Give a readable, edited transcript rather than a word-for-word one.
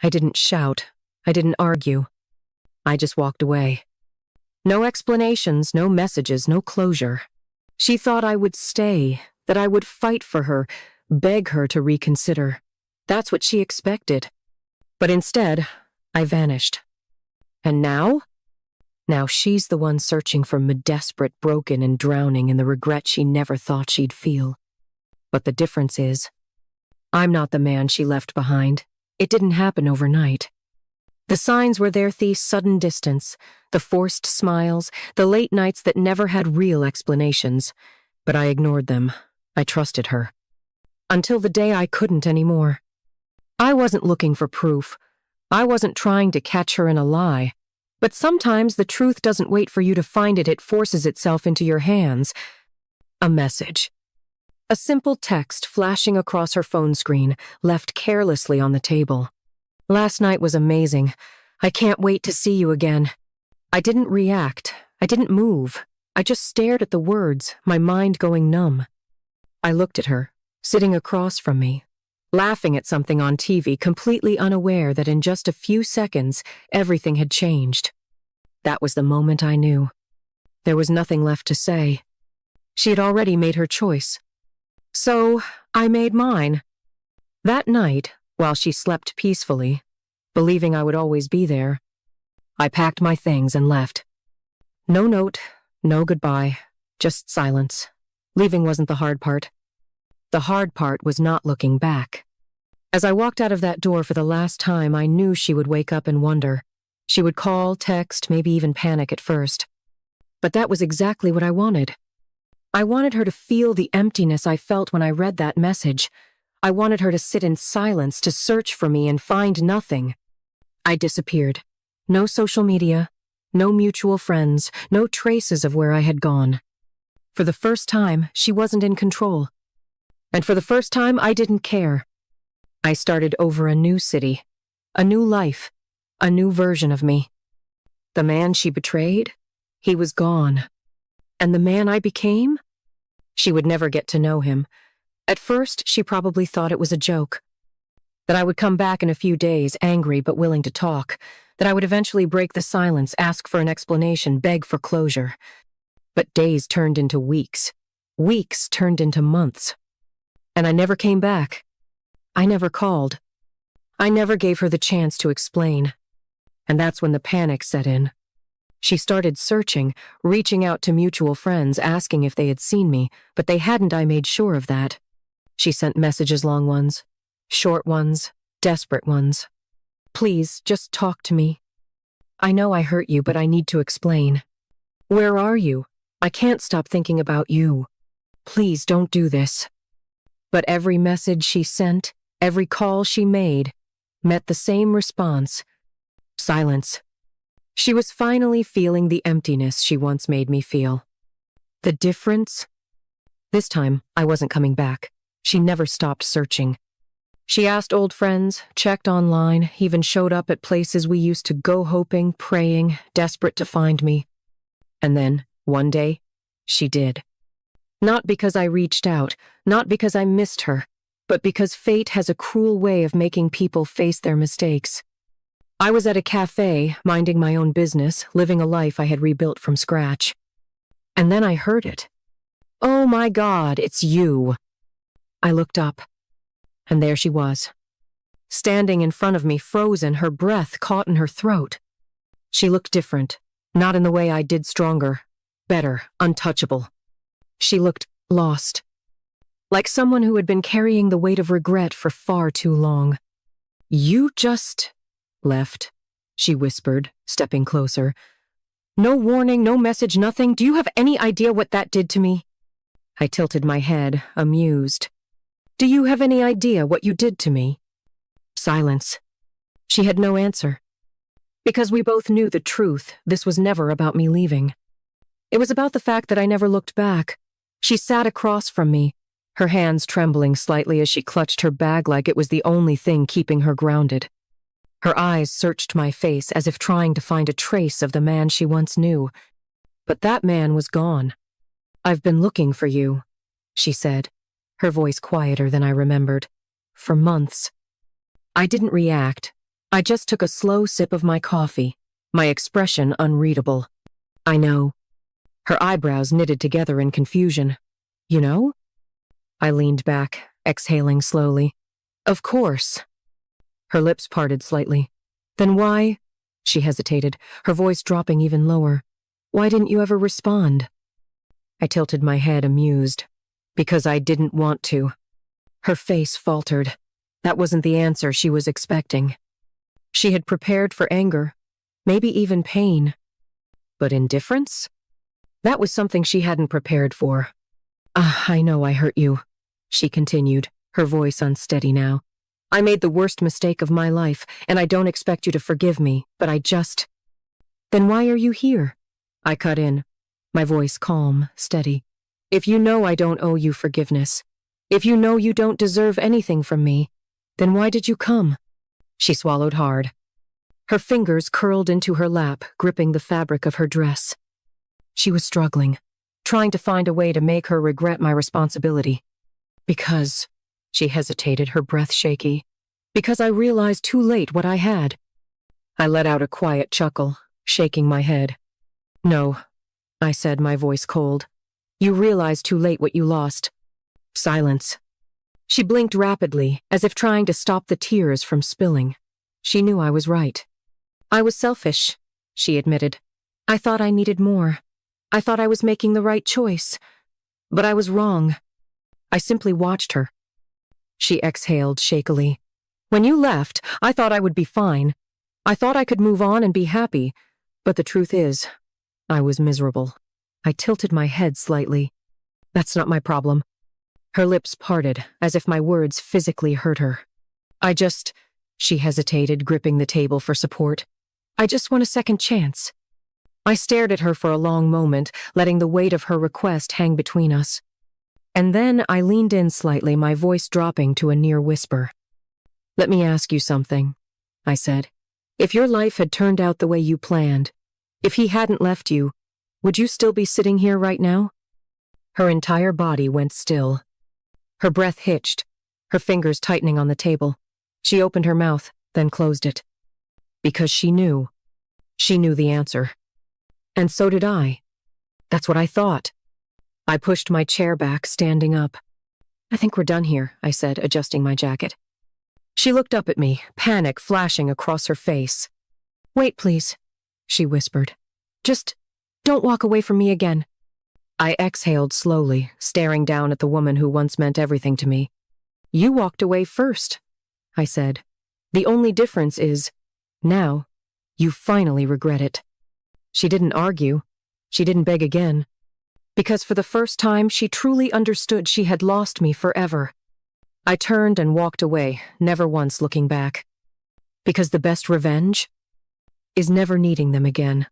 I didn't shout. I didn't argue. I just walked away. No explanations, no messages, no closure. She thought I would stay, that I would fight for her, beg her to reconsider. That's what she expected. But instead, I vanished. And now? Now she's the one searching for me, desperate, broken, and drowning in the regret she never thought she'd feel. But the difference is, I'm not the man she left behind. It didn't happen overnight. The signs were there: the sudden distance, the forced smiles, the late nights that never had real explanations. But I ignored them. I trusted her. Until the day I couldn't anymore. I wasn't looking for proof. I wasn't trying to catch her in a lie. But sometimes the truth doesn't wait for you to find it, it forces itself into your hands. A message. A simple text flashing across her phone screen, left carelessly on the table. Last night was amazing. I can't wait to see you again. I didn't react. I didn't move. I just stared at the words, my mind going numb. I looked at her, sitting across from me, laughing at something on TV, completely unaware that in just a few seconds, everything had changed. That was the moment I knew. There was nothing left to say. She had already made her choice. So, I made mine. That night, while she slept peacefully, believing I would always be there, I packed my things and left. No note, no goodbye, just silence. Leaving wasn't the hard part. The hard part was not looking back. As I walked out of that door for the last time, I knew she would wake up and wonder. She would call, text, maybe even panic at first. But that was exactly what I wanted. I wanted her to feel the emptiness I felt when I read that message. I wanted her to sit in silence, to search for me and find nothing. I disappeared. No social media, no mutual friends, no traces of where I had gone. For the first time, she wasn't in control. And for the first time, I didn't care. I started over a new city, a new life, a new version of me. The man she betrayed, he was gone. And the man I became? She would never get to know him. At first, she probably thought it was a joke. That I would come back in a few days, angry but willing to talk. That I would eventually break the silence, ask for an explanation, beg for closure. But days turned into weeks. Weeks turned into months. And I never came back. I never called. I never gave her the chance to explain. And that's when the panic set in. She started searching, reaching out to mutual friends, asking if they had seen me, but they hadn't. I made sure of that. She sent messages, long ones, short ones, desperate ones. Please, just talk to me. I know I hurt you, but I need to explain. Where are you? I can't stop thinking about you. Please don't do this. But every message she sent, every call she made, met the same response. Silence. She was finally feeling the emptiness she once made me feel. The difference? This time, I wasn't coming back. She never stopped searching. She asked old friends, checked online, even showed up at places we used to go, hoping, praying, desperate to find me. And then, one day, she did. Not because I reached out, not because I missed her, but because fate has a cruel way of making people face their mistakes. I was at a cafe, minding my own business, living a life I had rebuilt from scratch. And then I heard it. Oh my God, it's you. I looked up, and there she was, standing in front of me, frozen, her breath caught in her throat. She looked different, not in the way I did, stronger, better, untouchable. She looked lost, like someone who had been carrying the weight of regret for far too long. You just left, she whispered, stepping closer. No warning, no message, nothing. Do you have any idea what that did to me? I tilted my head, amused. Do you have any idea what you did to me? Silence. She had no answer. Because we both knew the truth, this was never about me leaving. It was about the fact that I never looked back. She sat across from me, her hands trembling slightly as she clutched her bag like it was the only thing keeping her grounded. Her eyes searched my face as if trying to find a trace of the man she once knew. But that man was gone. I've been looking for you, she said, her voice quieter than I remembered. For months. I didn't react. I just took a slow sip of my coffee, my expression unreadable. I know. Her eyebrows knitted together in confusion. You know? I leaned back, exhaling slowly. Of course. Her lips parted slightly. Then why? She hesitated, her voice dropping even lower. Why didn't you ever respond? I tilted my head, amused. Because I didn't want to. Her face faltered. That wasn't the answer she was expecting. She had prepared for anger, maybe even pain. But indifference? That was something she hadn't prepared for. I know I hurt you, she continued, her voice unsteady now. I made the worst mistake of my life, and I don't expect you to forgive me, but I just... Then why are you here? I cut in, my voice calm, steady. If you know I don't owe you forgiveness, if you know you don't deserve anything from me, then why did you come? She swallowed hard. Her fingers curled into her lap, gripping the fabric of her dress. She was struggling, trying to find a way to make her regret my responsibility. Because, she hesitated, her breath shaky, because I realized too late what I had. I let out a quiet chuckle, shaking my head. No, I said, my voice cold. You realized too late what you lost. Silence. She blinked rapidly, as if trying to stop the tears from spilling. She knew I was right. I was selfish, she admitted. I thought I needed more. I thought I was making the right choice. But I was wrong. I simply watched her. She exhaled shakily. When you left, I thought I would be fine. I thought I could move on and be happy. But the truth is, I was miserable. I tilted my head slightly. That's not my problem. Her lips parted, as if my words physically hurt her. She hesitated, gripping the table for support. I just want a second chance. I stared at her for a long moment, letting the weight of her request hang between us. And then I leaned in slightly, my voice dropping to a near whisper. Let me ask you something, I said. If your life had turned out the way you planned, if he hadn't left you, would you still be sitting here right now? Her entire body went still. Her breath hitched, her fingers tightening on the table. She opened her mouth, then closed it. Because she knew. She knew the answer. And so did I. That's what I thought. I pushed my chair back, standing up. I think we're done here, I said, adjusting my jacket. She looked up at me, panic flashing across her face. Wait, please, she whispered. Just don't walk away from me again. I exhaled slowly, staring down at the woman who once meant everything to me. You walked away first, I said. The only difference is, now, you finally regret it. She didn't argue. She didn't beg again. Because for the first time, she truly understood she had lost me forever. I turned and walked away, never once looking back. Because the best revenge is never needing them again.